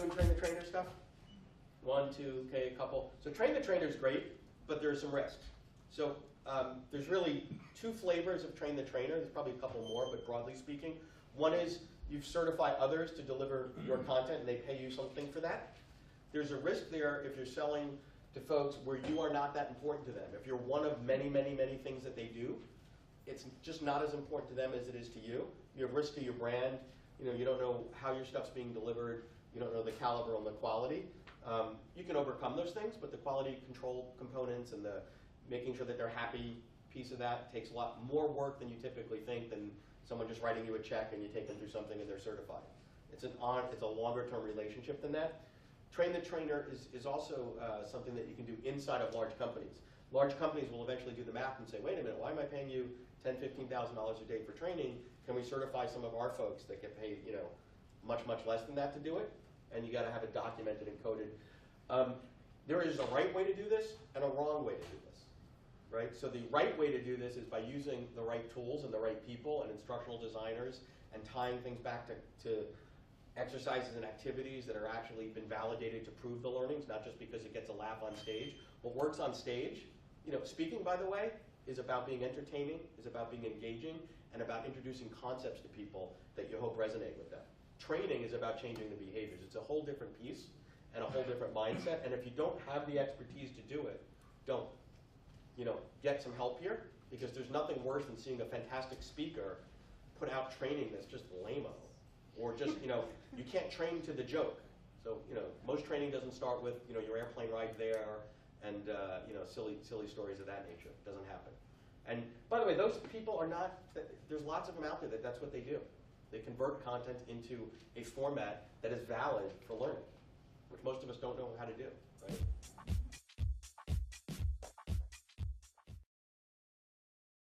doing train the trainer stuff? One, two, okay, a couple. So train the trainer is great, but there's some risks. So there's really two flavors of train the trainer. There's probably a couple more, but broadly speaking. One is you certify others to deliver your content, and they pay you something for that. There's a risk there if you're selling to folks where you are not that important to them. If you're one of many, many, many things that they do, it's just not as important to them as it is to you. You have risk to your brand. You don't know how your stuff's being delivered. You don't know the caliber and the quality. You can overcome those things, but the quality control components and the making sure that they're happy piece of that takes a lot more work than you typically think than someone just writing you a check and you take them through something and they're certified. It's a longer-term relationship than that. Train the trainer is also something that you can do inside of large companies. Large companies will eventually do the math and say, wait a minute, why am I paying you $10,000, $15,000 a day for training? Can we certify some of our folks that get paid much, much less than that to do it? And you got to have it documented and coded. There is a right way to do this and a wrong way to do this, right? So the right way to do this is by using the right tools and the right people and instructional designers and tying things back to exercises and activities that are actually been validated to prove the learnings, not just because it gets a laugh on stage. What works on stage, speaking, by the way, is about being entertaining, is about being engaging, and about introducing concepts to people that you hope resonate with them. Training is about changing the behaviors. It's a whole different piece and a whole different mindset, and if you don't have the expertise to do it, don't. Get some help here, because there's nothing worse than seeing a fantastic speaker put out training that's just lame-o. Or just, you can't train to the joke. So, most training doesn't start with, your airplane ride there and, silly stories of that nature. It doesn't happen. And by the way, those people are not, there's lots of them out there that's what they do. They convert content into a format that is valid for learning, which most of us don't know how to do, right?